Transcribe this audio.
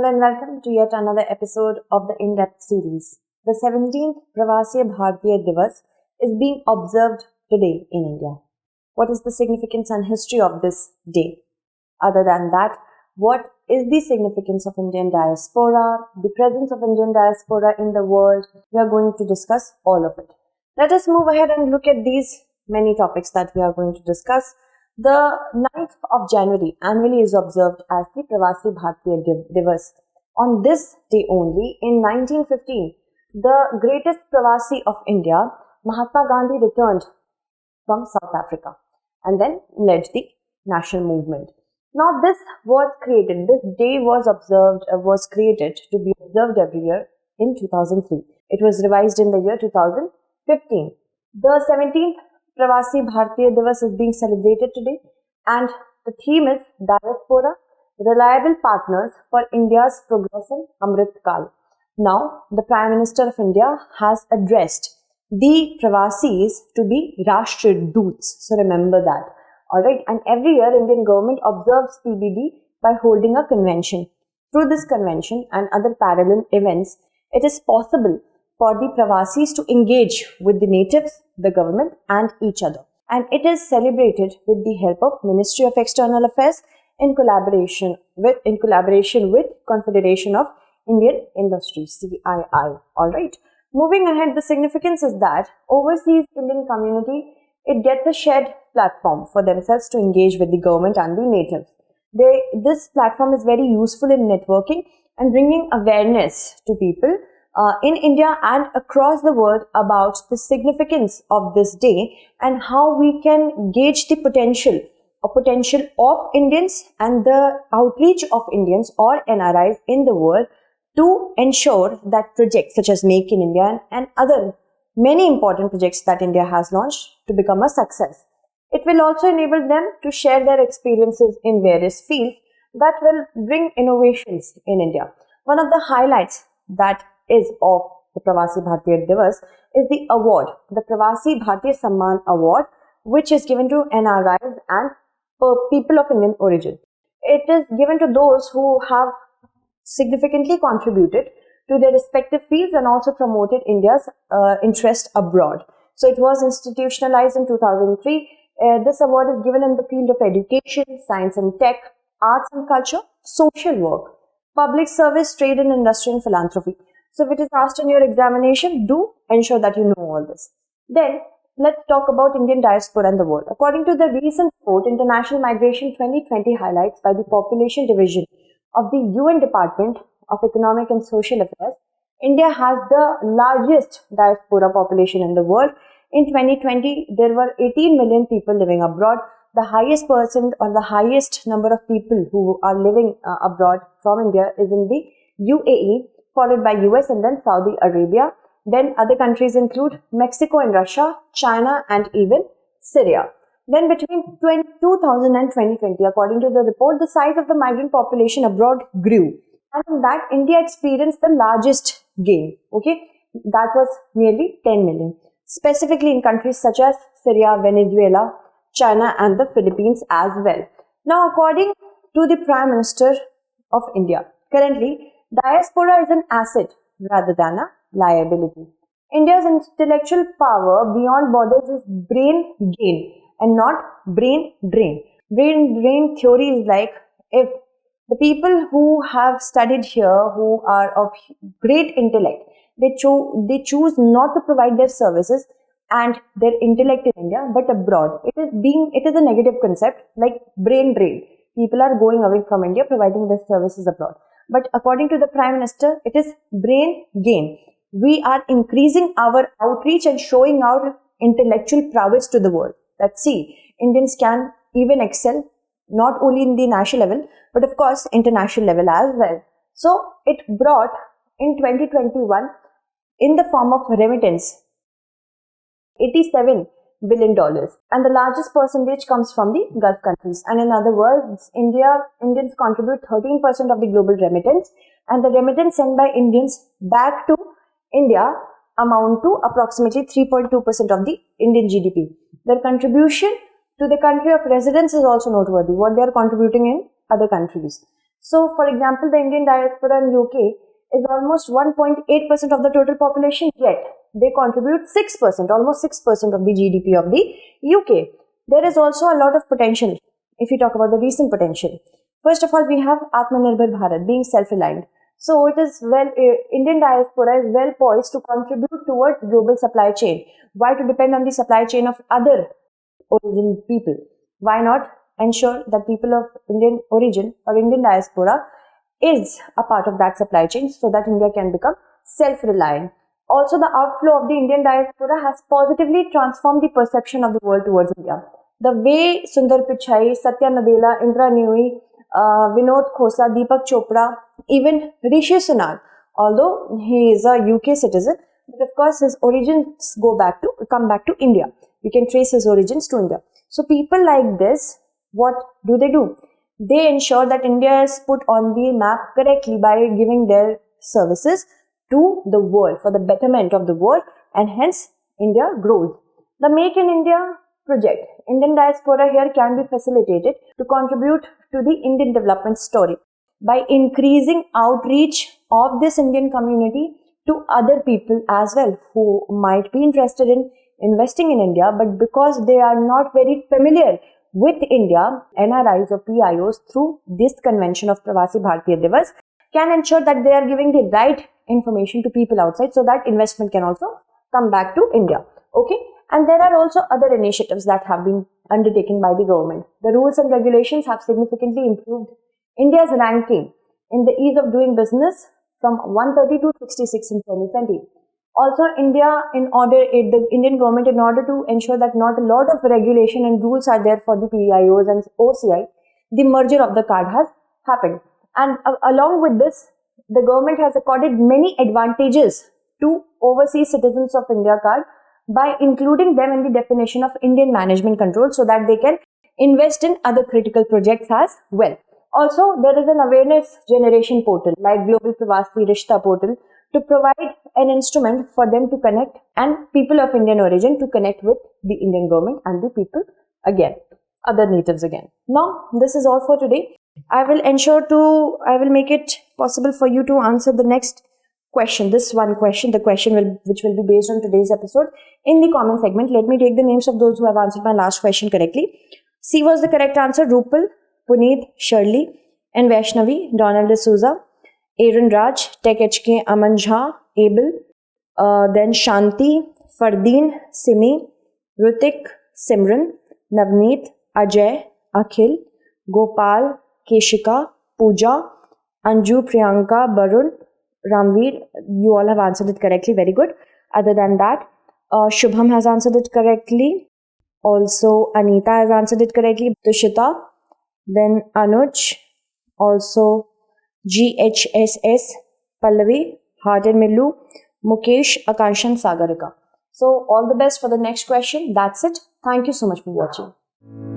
and welcome to yet another episode of the in-depth series. The 17th Pravasi Bhartiya Diwas is being observed today in India. What is the significance and history of this day? Other than that, what is the significance of Indian diaspora, the presence of Indian diaspora in the world? We are going to discuss all of it. Let us move ahead and look at these many topics that we are going to discuss. The 9th of January annually is observed as the Pravasi Bhartiya Diwas. On this day only, in 1915, the greatest Pravasi of India, Mahatma Gandhi, returned from South Africa and then led the national movement. Now this day was created to be observed every year in 2003. It was revised in the year 2015. The 17th Pravasi Bhartiya Diwas is being celebrated today, and the theme is Diaspora, Reliable Partners for India's Progress in 𝐈𝐀𝐒 𝐏𝐫𝐞𝐥𝐢. Now, the Prime Minister of India has addressed the Pravasis to be Rashtraduts. So remember that. Alright, and every year Indian government observes PBD by holding a convention. Through this convention and other parallel events, it is possible for the Pravasis to engage with the natives, the government and each other. And it is celebrated with the help of Ministry of External Affairs in collaboration with Confederation of Indian Industries, CII. Alright. Moving ahead, the significance is that overseas Indian community, it gets a shared platform for themselves to engage with the government and the natives. This platform is very useful in networking and bringing awareness to people in India and across the world about the significance of this day and how we can gauge the potential of Indians and the outreach of Indians or NRIs in the world to ensure that projects such as Make in India and other many important projects that India has launched to become a success. It will also enable them to share their experiences in various fields that will bring innovations in India. One of the highlights that is of the Pravasi Bhartiya Diwas is the award, the Pravasi Bhartiya Saman award, which is given to NRIs and people of Indian origin. It is given to those who have significantly contributed to their respective fields and also promoted India's interest abroad. So it was institutionalized in 2003. This award is given in the field of education, science and tech, arts and culture, social work, public service, trade and industry and philanthropy. So if it is asked in your examination, do ensure that you know all this. Then let's talk about Indian diaspora and the world. According to the recent report, International Migration 2020 highlights by the Population Division of the UN Department of Economic and Social Affairs, India has the largest diaspora population in the world. In 2020, there were 18 million people living abroad. The highest percent or the highest number of people who are living abroad from India is in the UAE, followed by US and then Saudi Arabia. Then other countries include Mexico and Russia, China and even Syria. Then between 2000 and 2020, according to the report, the size of the migrant population abroad grew. And in that, India experienced the largest gain. Okay, that was nearly 10 million. Specifically in countries such as Syria, Venezuela, China and the Philippines as well. Now, according to the Prime Minister of India, currently, diaspora is an asset rather than a liability. India's intellectual power beyond borders is brain gain and not brain drain. Brain drain theory is like if the people who have studied here, who are of great intellect, they choose not to provide their services and their intellect in India but abroad. It is a negative concept like brain drain. People are going away from India providing their services abroad. But according to the Prime Minister, it is brain gain. We are increasing our outreach and showing our intellectual prowess to the world. That see, Indians can even excel not only in the national level, but of course international level as well. So it brought in 2021 in the form of remittance $87 billion, and the largest percentage comes from the Gulf countries. And in other words, Indians contribute 13% of the global remittance, and the remittance sent by Indians back to India amount to approximately 3.2% of the Indian GDP. Their contribution to the country of residence is also noteworthy, what they are contributing in other countries. So, for example, the Indian diaspora in UK is almost 1.8% of the total population, yet they contribute 6%, almost 6% of the GDP of the UK. There is also a lot of potential if we talk about the recent potential. First of all, we have Atmanirbhar Bharat, being self-reliant. So it is Indian diaspora is well poised to contribute towards global supply chain. Why to depend on the supply chain of other origin people? Why not ensure that people of Indian origin or Indian diaspora is a part of that supply chain so that India can become self-reliant. Also, the outflow of the Indian diaspora has positively transformed the perception of the world towards India. The way Sundar Pichai, Satya Nadella, Indra Nooyi, Vinod Khosa, Deepak Chopra, even Rishi Sunak, although he is a UK citizen, but of course his origins come back to India. We can trace his origins to India. So people like this, what do? They ensure that India is put on the map correctly by giving their services to the world for the betterment of the world, and hence India grows. The Make in India project, Indian diaspora here can be facilitated to contribute to the Indian development story by increasing outreach of this Indian community to other people as well who might be interested in investing in India, but because they are not very familiar with India, NRIs or PIOs through this convention of Pravasi Bhartiya Diwas can ensure that they are giving the right information to people outside so that investment can also come back to India. Okay. And there are also other initiatives that have been undertaken by the government. The rules and regulations have significantly improved India's ranking in the ease of doing business from 130 to 66 in 2020. Also, the Indian government, in order to ensure that not a lot of regulation and rules are there for the PIOs and OCI, the merger of the card has happened. And along with this, the government has accorded many advantages to overseas citizens of India card by including them in the definition of Indian management control so that they can invest in other critical projects as well. Also, there is an awareness generation portal like Global Pravasi Rishta portal to provide an instrument for them to connect and people of Indian origin to connect with the Indian government and the people again, other natives again. Now, this is all for today. I will make it possible for you to answer the next question, which will be based on today's episode in the comment segment. Let me take the names of those who have answered my last question correctly. C was the correct answer. Rupal, Puneet, Shirley, and Vaishnavi, Donald D'Souza, Aaron Raj, 𝐾𝐻𝐿 𝐏𝐫𝐞𝐥𝐢𝐬, Abel, then Shanti, Fardeen, Simi, Rutik, Simran, Navneet, Ajay, Akhil, Gopal, Keshika, Pooja, Anju, Priyanka, Barun, Ramveer. You all have answered it correctly. Very good. Other than that, Shubham has answered it correctly. Also, Anita has answered it correctly. Tushita, then Anuj, also GHSS, Pallavi, Heart and Millu, Mukesh, Akanshan, Sagarika. So, all the best for the next question. That's it. Thank you so much for watching.